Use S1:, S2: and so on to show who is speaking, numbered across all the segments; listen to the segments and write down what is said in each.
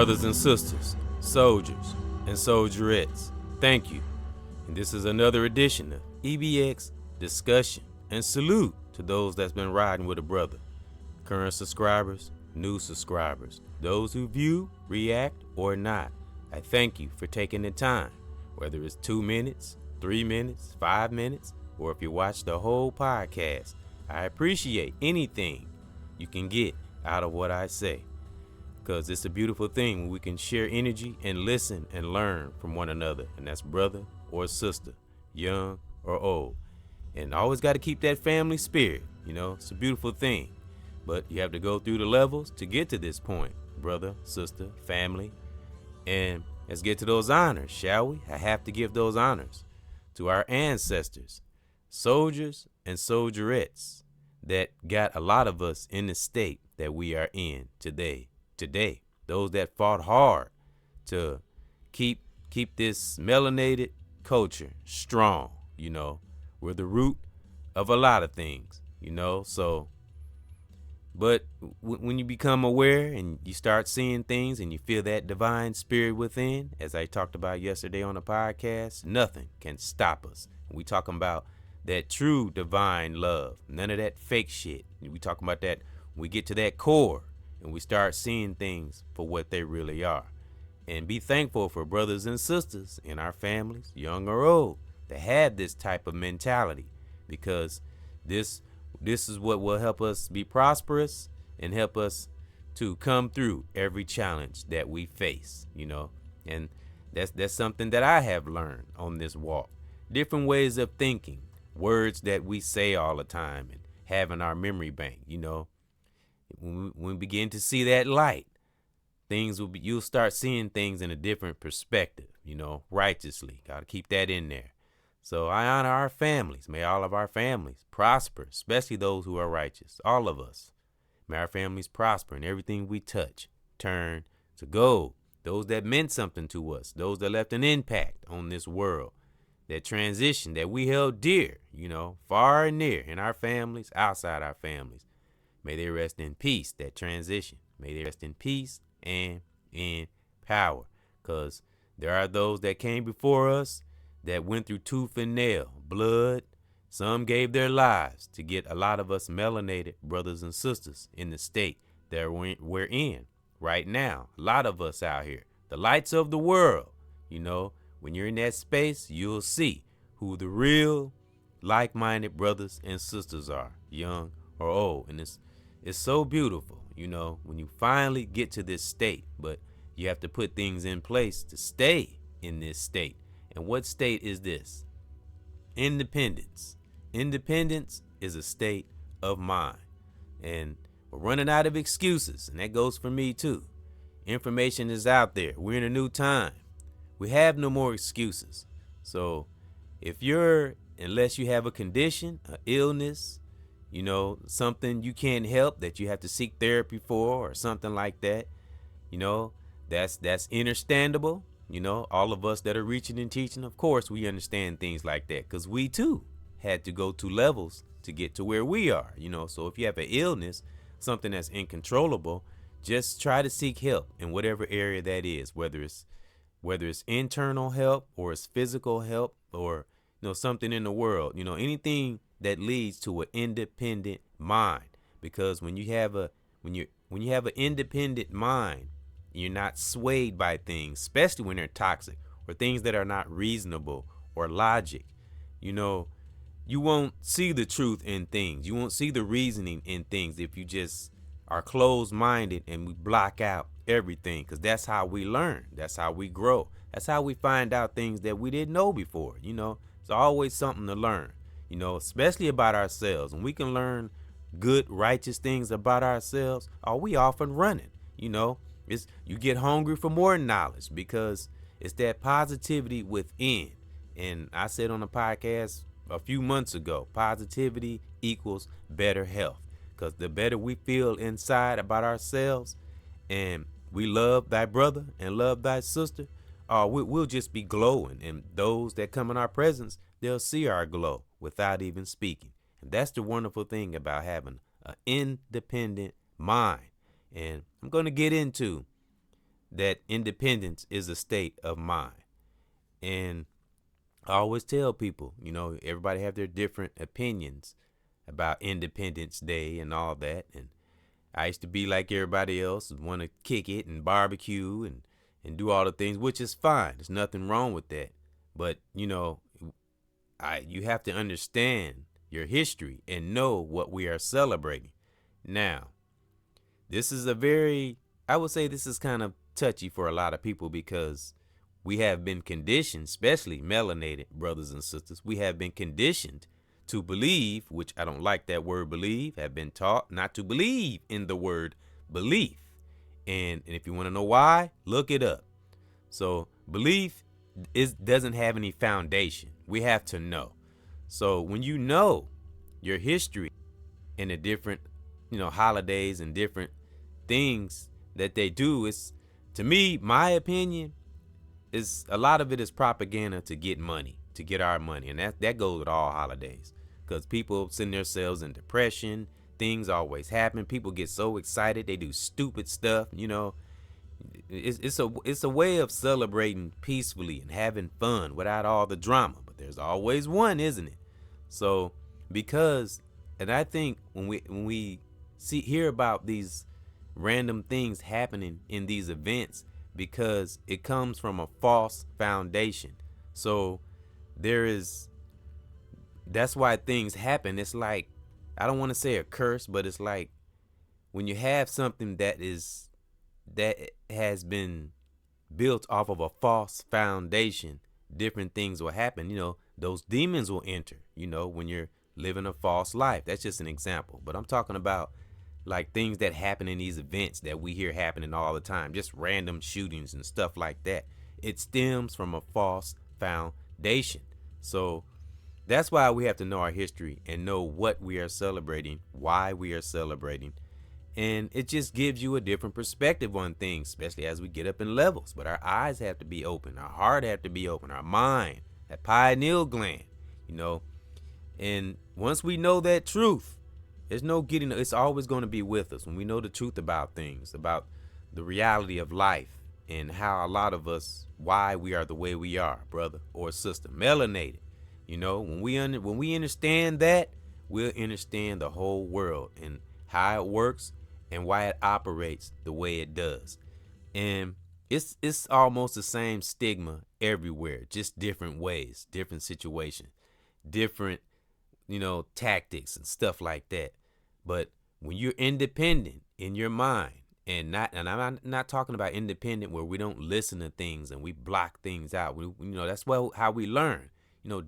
S1: Brothers and sisters, soldiers and soldierettes, thank you. And this is another edition of EBX Discussion, and salute to those that's been riding with a brother. Current subscribers, new subscribers, those who view, react, or not. I thank you for taking the time, whether it's 2 minutes, 3 minutes, 5 minutes, or if you watch the whole podcast. I appreciate anything you can get out of what I say, because it's a beautiful thing when we can share energy and listen and learn from one another, and that's brother or sister, young or old. And always got to keep that family spirit, it's a beautiful thing. But you have to go through the levels to get to this point, brother, sister, family. And let's get to those honors, shall we? I have to give those honors to our ancestors, soldiers and soldierettes that got a lot of us in the state that we are in today. Those that fought hard to keep this melanated culture strong. We're the root of a lot of things, so. But when you become aware and you start seeing things and you feel that divine spirit within, as I talked about yesterday on the podcast, nothing can stop us. We talking about that true divine love, none of that fake shit. We talking about that when we get to that core and we start seeing things for what they really are. And be thankful for brothers and sisters in our families, young or old, that have this type of mentality, because this is what will help us be prosperous and help us to come through every challenge that we face, and that's something that I have learned on this walk. Different ways of thinking, words that we say all the time and have in our memory bank, when we begin to see that light, you'll start seeing things in a different perspective, righteously. Got to keep that in there. So I honor our families. May all of our families prosper, especially those who are righteous. All of us. May our families prosper and everything we touch turn to gold. Those that meant something to us, those that left an impact on this world, that transition that we held dear, far and near, in our families, outside our families. May they rest in peace, that transition. May they rest in peace and in power, because there are those that came before us that went through tooth and nail, blood. Some gave their lives to get a lot of us melanated brothers and sisters in the state that we're in right now. A lot of us out here, the lights of the world. When you're in that space, you'll see who the real like-minded brothers and sisters are, young or old. And it's so beautiful, when you finally get to this state. But you have to put things in place to stay in this state. And what state is this? Independence. Independence is a state of mind. And we're running out of excuses, and that goes for me too. Information is out there. We're in a new time. We have no more excuses. So unless you have a condition, an illness, something you can't help that you have to seek therapy for or something like that, that's understandable. All of us that are reaching and teaching, of course, we understand things like that, because we too had to go to levels to get to where we are, So if you have an illness, something that's incontrollable, just try to seek help in whatever area that is, whether it's internal help or it's physical help or, something in the world, anything that leads to an independent mind. Because when you have an independent mind, you're not swayed by things, especially when they're toxic or things that are not reasonable or logic. You won't see the truth in things. You won't see the reasoning in things if you just are closed-minded and we block out everything, because that's how we learn. That's how we grow. That's how we find out things that we didn't know before. It's always something to learn, especially about ourselves. And we can learn good, righteous things about ourselves. We off and running, You get hungry for more knowledge, because it's that positivity within. And I said on the podcast a few months ago, positivity equals better health, because the better we feel inside about ourselves and we love thy brother and love thy sister, we'll just be glowing. And those that come in our presence, they'll see our glow without even speaking. And that's the wonderful thing about having an independent mind. And I'm going to get into that independence is a state of mind. And I always tell people, everybody have their different opinions about Independence Day and all that. And I used to be like everybody else, want to kick it and barbecue and do all the things, which is fine. There's nothing wrong with that. But, you have to understand your history and know what we are celebrating. Now, this is I would say this is kind of touchy for a lot of people because we have been conditioned, especially melanated brothers and sisters, we have been conditioned to believe, which I don't like that word believe, have been taught not to believe in the word belief. And if you want to know why, look it up. So belief doesn't have any foundation. We have to know. So when you know your history and the different, holidays and different things that they do, it's, to me, my opinion, is a lot of it is propaganda to get money, to get our money. And that goes with all holidays, because people send themselves in depression. Things always happen. People get so excited. They do stupid stuff. It's a way of celebrating peacefully and having fun without all the drama. But there's always one, isn't it? So and I think when we hear about these random things happening in these events, because it comes from a false foundation. So that's why things happen. It's like, I don't want to say a curse, but it's like when you have something that has been built off of a false foundation, different things will happen. Those demons will enter, when you're living a false life. That's just an example. But I'm talking about like things that happen in these events that we hear happening all the time, just random shootings and stuff like that. It stems from a false foundation. So that's why we have to know our history and know what we are celebrating, why we are celebrating. And it just gives you a different perspective on things, especially as we get up in levels. But our eyes have to be open, our heart have to be open, our mind, that pineal gland, And once we know that truth, there's no getting, it's always going to be with us. When we know the truth about things, about the reality of life and how a lot of us, why we are the way we are, brother or sister, melanated. When we understand that, we'll understand the whole world and how it works and why it operates the way it does. And it's almost the same stigma everywhere, just different ways, different situations, different tactics and stuff like that. But when you're independent in your mind, and I'm not talking about independent where we don't listen to things and we block things out. That's how we learn.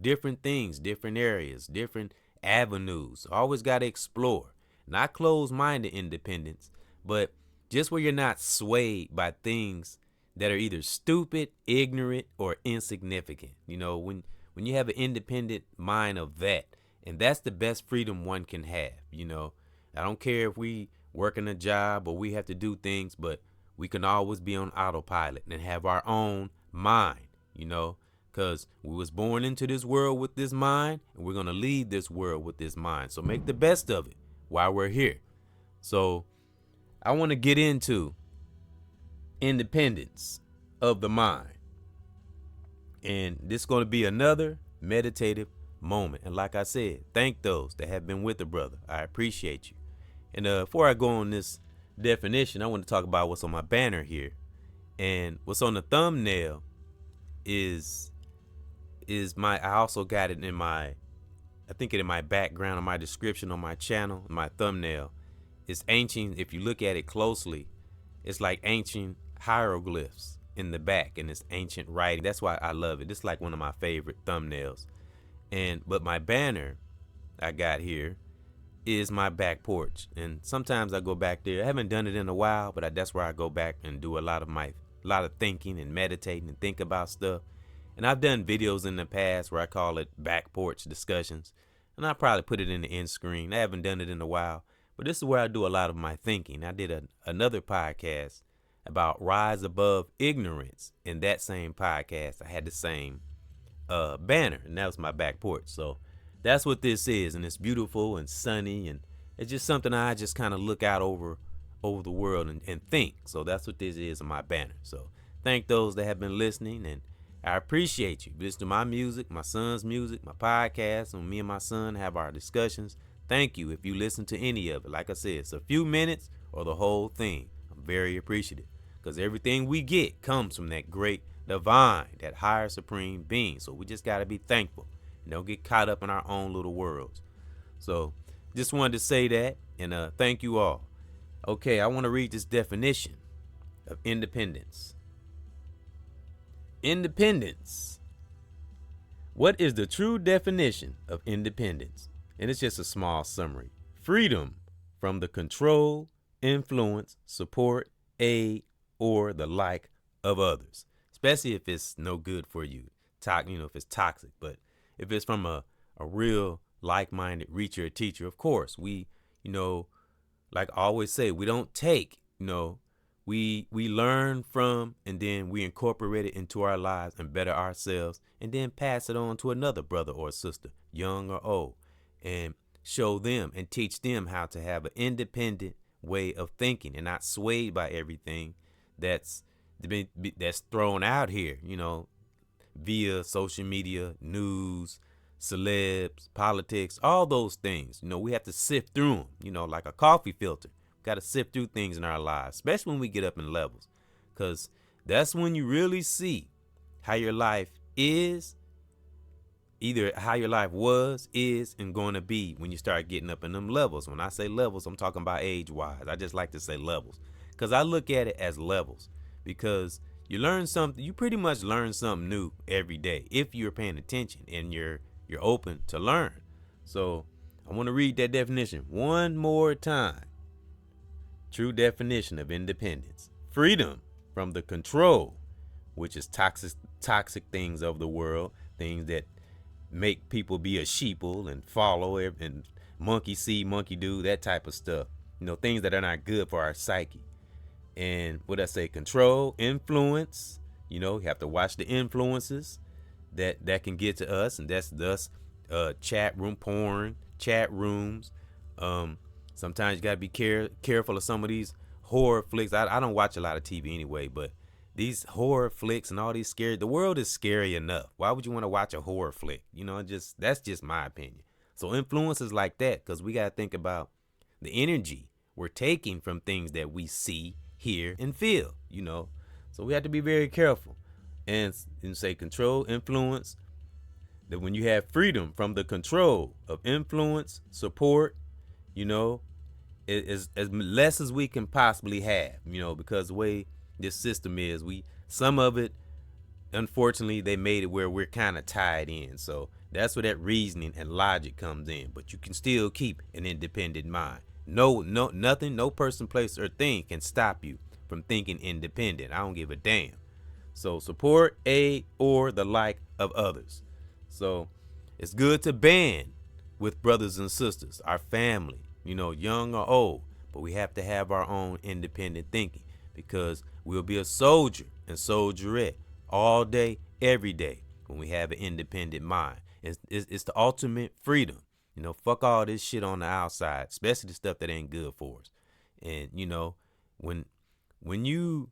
S1: Different things, different areas, different avenues. Always got to explore. Not closed-minded independence, but just where you're not swayed by things that are either stupid, ignorant, or insignificant. When you have an independent mind of that, and that's the best freedom one can have. I don't care if we work in a job or we have to do things, but we can always be on autopilot and have our own mind, because we was born into this world with this mind, and we're going to leave this world with this mind. So make the best of it while we're here. So I want to get into independence of the mind. And this is going to be another meditative moment. And like I said, thank those that have been with the brother. I appreciate you. And before I go on this definition, I want to talk about what's on my banner here. And what's on the thumbnail is I also got it in my background, in my description on my channel, my thumbnail. It's ancient. If you look at it closely, it's like ancient hieroglyphs in the back, and it's ancient writing. That's why I love it. It's like one of my favorite thumbnails. But my banner I got here is my back porch, and sometimes I go back there. I haven't done it in a while, but that's where I go back and do a lot of thinking and meditating and think about stuff. And I've done videos in the past where I call it back porch discussions, and I probably put it in the end screen. I haven't done it in a while, but this is where I do a lot of my thinking. I did another podcast about rise above ignorance. In that same podcast, I had the same banner, and that was my back porch. So that's what this is, and it's beautiful and sunny, and it's just something I just kind of look out over over the world and think. So that's what this is in my banner. So thank those that have been listening, and I appreciate you. Listen to my music, my son's music, my podcast, when me and my son have our discussions. Thank you if you listen to any of it. Like I said, it's a few minutes or the whole thing. I'm very appreciative because everything we get comes from that great divine, that higher supreme being. So we just got to be thankful and don't get caught up in our own little worlds. So just wanted to say that, and thank you all. Okay, I want to read this definition of independence. Independence. What is the true definition of independence? And it's just a small summary. Freedom from the control, influence, support, aid, or the like of others, especially if it's no good for you. If it's toxic. But if it's from a real like-minded reacher or teacher, of course, we, like I always say, we don't take, we learn from, and then we incorporate it into our lives and better ourselves, and then pass it on to another brother or sister, young or old, and show them and teach them how to have an independent way of thinking and not swayed by everything that's thrown out here, via social media, news, celebs, politics, all those things. We have to sift through them, like a coffee filter. Got to sift through things in our lives, especially when we get up in levels, because that's when you really see how your life is, either how your life was, is, and going to be when you start getting up in them levels. When I say levels, I'm talking about age-wise. I just like to say levels because I look at it as levels, because you learn something. You pretty much learn something new every day if you're paying attention and you're open to learn. So I want to read that definition one more time. True definition of independence: freedom from the control, which is toxic things of the world, things that make people be a sheeple and follow and monkey see, monkey do, that type of stuff. Things that are not good for our psyche. And what I say, control, influence, you have to watch the influences that can get to us, and that's thus chat room porn, chat rooms. Sometimes you gotta be careful of some of these horror flicks. I don't watch a lot of TV anyway, but these horror flicks and all these scary, the world is scary enough. Why would you want to watch a horror flick? That's just my opinion. So influences like that, because we gotta think about the energy we're taking from things that we see, hear, and feel. So we have to be very careful and say control, influence. That when you have freedom from the control of influence, support, as less as we can possibly have, because the way this system is, some of it, unfortunately, they made it where we're kind of tied in. So that's where that reasoning and logic comes in. But you can still keep an independent mind. Nothing, no person, place, or thing can stop you from thinking independent. I don't give a damn. So support, aid, or the like of others. So it's good to band with brothers and sisters, our family, young or old, but we have to have our own independent thinking, because we'll be a soldier and soldierette all day, every day when we have an independent mind. It's the ultimate freedom. Fuck all this shit on the outside, especially the stuff that ain't good for us. And, when you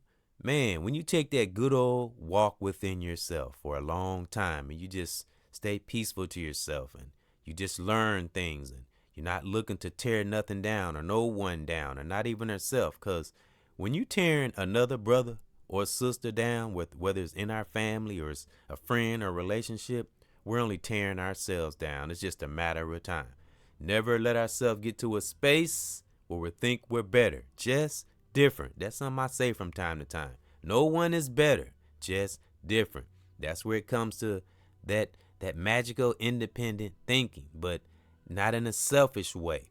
S1: take that good old walk within yourself for a long time, and you just stay peaceful to yourself, and you just learn things, and you're not looking to tear nothing down or no one down, or not even yourself. Because when you tearing another brother or sister down, whether it's in our family or it's a friend or relationship, we're only tearing ourselves down. It's just a matter of time. Never let ourselves get to a space where we think we're better, just different. That's something I say from time to time. No one is better, just different. That's where it comes to that magical independent thinking, but not in a selfish way.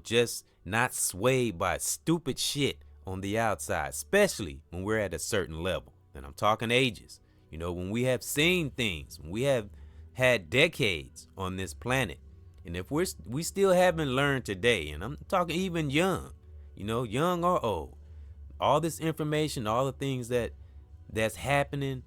S1: Just not swayed by stupid shit on the outside, especially when we're at a certain level. And I'm talking ages. When we have seen things, when we have had decades on this planet, and if we still haven't learned today, and I'm talking even young, young or old, all this information, all the things that's happening,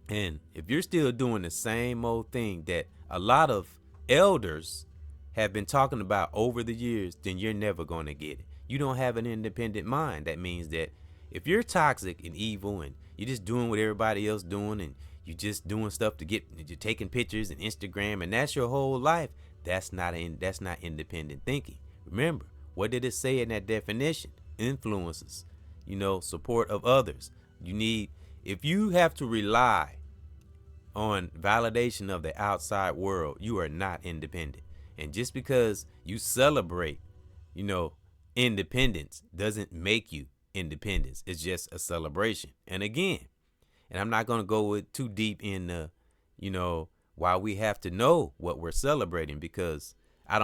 S1: and if you're still doing the same old thing that a lot of elders have been talking about over the years, then you're never going to get it. you don't have an independent mind. That means that if you're toxic and evil and you're just doing what everybody else doing and you're just doing stuff to get, you're taking pictures and Instagram and that's your whole life, that's not independent thinking. Remember, what did it say in that definition? Influences, support of others. If you have to rely on validation of the outside world, you are not independent. And just because you celebrate, independence doesn't make you independence. It's just a celebration. And again, and I'm not going to go too deep in why we have to know what we're celebrating, because I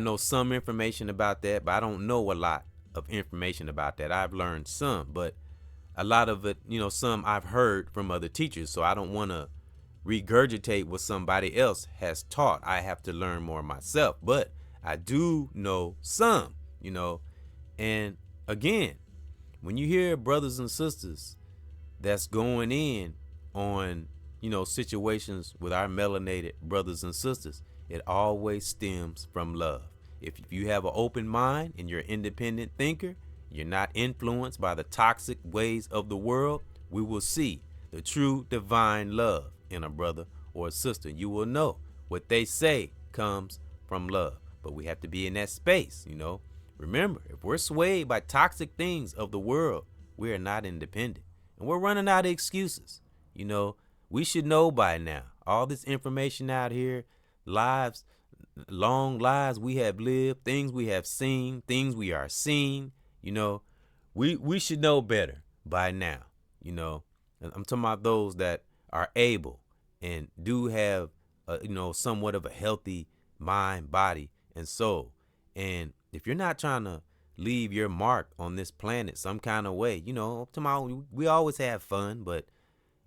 S1: know some information about that, but I don't know a lot of information about that. I've learned some, but a lot of it, some I've heard from other teachers. So I don't want to regurgitate what somebody else has taught. I have to learn more myself, but I do know some, and again, when you hear brothers and sisters that's going in on, situations with our melanated brothers and sisters, it always stems from love. If you have an open mind and you're an independent thinker, you're not influenced by the toxic ways of the world, we will see the true divine love in a brother or a sister. You will know what they say comes from love, but we have to be in that space. Remember, if we're swayed by toxic things of the world, we are not independent, and we're running out of excuses. We should know by now, all this information out here, long lives we have lived, things we have seen, things we are seeing, we should know better by now. And I'm talking about those that are able and do have somewhat of a healthy mind, body, and soul. And if you're not trying to leave your mark on this planet some kind of way, we always have fun, but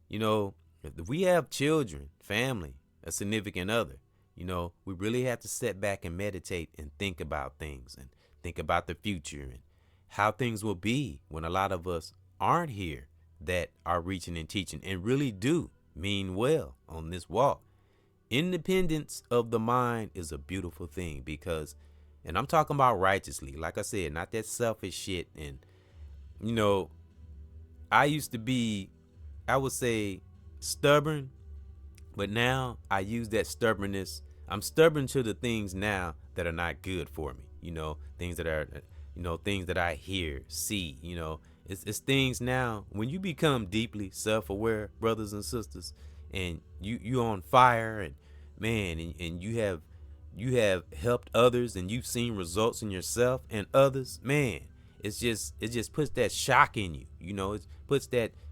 S1: if we have children, family, a significant other, we really have to sit back and meditate and think about things and think about the future and how things will be when a lot of us aren't here that are reaching and teaching and really do mean well on this walk. Independence of the mind is a beautiful thing, because, and I'm talking about righteously, like I said, not that selfish shit. And, I used to be, I would say, stubborn, but now I use that stubbornness. I'm stubborn to the things now that are not good for me, things that are, things that I hear, see, it's things now. When you become deeply self-aware, brothers and sisters, and you on fire, and man, and you have helped others, and you've seen results in yourself and others, man, it just puts that shock in you.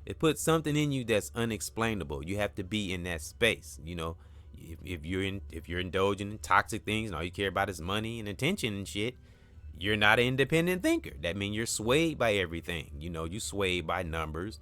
S1: It puts something in you that's unexplainable. You have to be in that space. If you're indulging in toxic things and all you care about is money and attention and shit, you're not an independent thinker. That means you're swayed by everything. You swayed by numbers,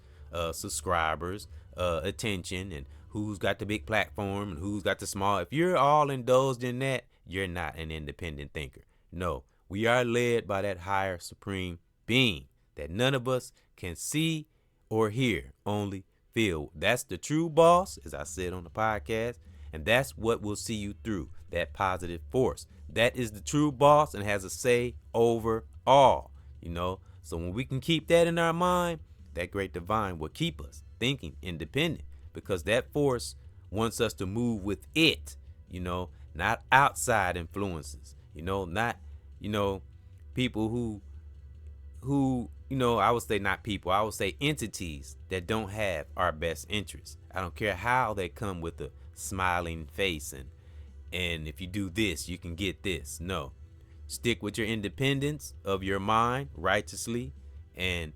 S1: subscribers, attention, and who's got the big platform and who's got the small. If you're all indulged in that, you're not an independent thinker. No, we are led by that higher supreme being that none of us can see or hear, only feel. That's the true boss, as I said on the podcast, and that's what will see you through, that positive force. That is the true boss and has a say over all, So when we can keep that in our mind, that great divine will keep us thinking independent, because that force wants us to move with it, not outside influences, not, people who, I would say not people, I would say entities that don't have our best interests. I don't care how they come with a smiling face and if you do this, you can get this. No, stick with your independence of your mind righteously and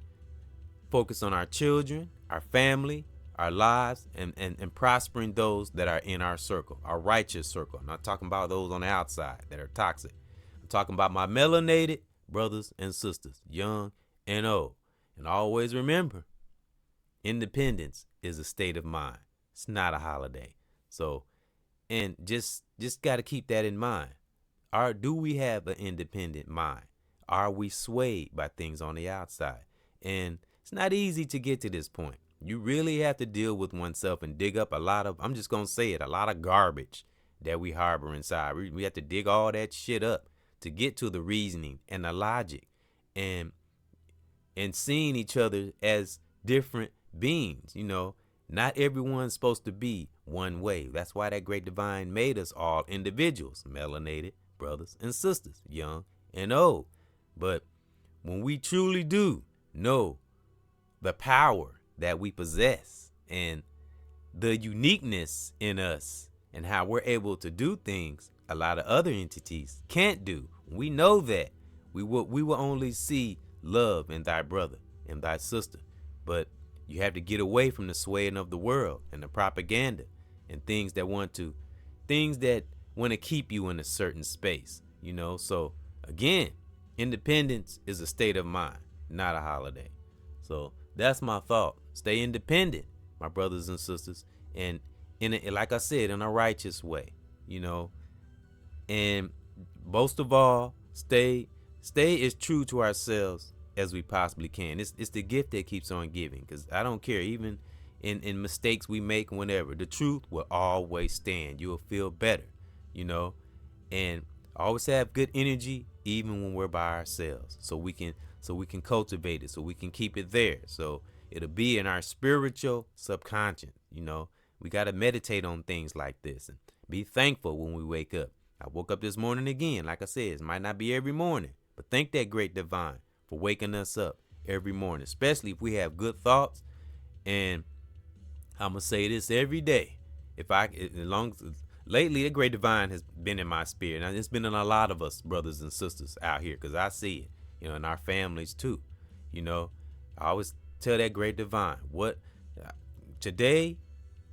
S1: focus on our children, our family, our lives, and prospering those that are in our circle, our righteous circle. I'm not talking about those on the outside that are toxic. I'm talking about my melanated brothers and sisters, young and old. And always remember, independence is a state of mind. It's not a holiday. So, and just got to keep that in mind. Do we have an independent mind? Are we swayed by things on the outside? And it's not easy to get to this point. You really have to deal with oneself and dig up a lot of, I'm just going to say it, a lot of garbage that we harbor inside. We have to dig all that shit up to get to the reasoning and the logic and seeing each other as different beings. Not everyone's supposed to be one way. That's why that great divine made us all individuals, melanated brothers and sisters, young and old. But when we truly do know the power that we possess and the uniqueness in us and how we're able to do things a lot of other entities can't do, we know that we will only see love in thy brother and thy sister. But you have to get away from the swaying of the world and the propaganda and things that want to keep you in a certain space. So again, independence is a state of mind, not a holiday. So that's my thought. Stay independent, my brothers and sisters, and like I said, in a righteous way. And most of all, stay as true to ourselves as we possibly can. It's the gift that keeps on giving, because I don't care, even in mistakes we make, whenever, the truth will always stand. You'll feel better, and always have good energy, even when we're by ourselves, so we can cultivate it, so we can keep it there, so it'll be in our spiritual subconscious. We got to meditate on things like this and be thankful when we wake up. I woke up this morning again. Like I said, it might not be every morning, but thank that great divine for waking us up every morning, especially if we have good thoughts. And I'm gonna say this every day. Lately, the great divine has been in my spirit, and it's been in a lot of us brothers and sisters out here, because I see it, in our families too. I always tell that great divine, today,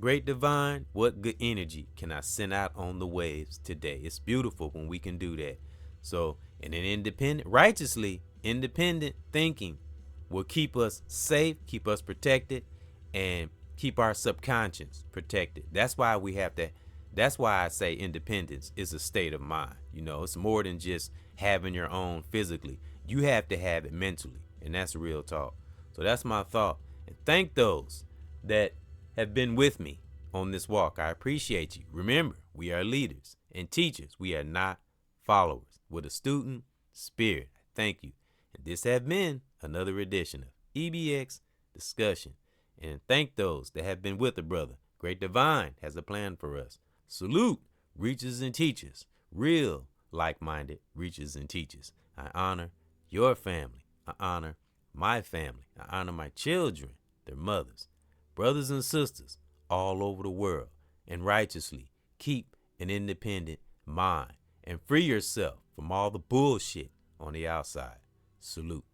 S1: great divine, what good energy can I send out on the waves today? It's beautiful when we can do that. So, and an righteously independent thinking will keep us safe, keep us protected, and keep our subconscious protected. That's why I say independence is a state of mind. It's more than just having your own physically. You have to have it mentally, and that's real talk. So that's my thought. And thank those that have been with me on this walk. I appreciate you. Remember, we are leaders and teachers. We are not followers. With a student spirit. Thank you. And this has been another edition of EBX Discussion. And thank those that have been with the brother. Great Divine has a plan for us. Salute, reachers and teachers. Real, like-minded reachers and teachers. I honor your family. I honor my family. I honor my children, their mothers, brothers and sisters all over the world. And righteously keep an independent mind and free yourself from all the bullshit on the outside. Salute.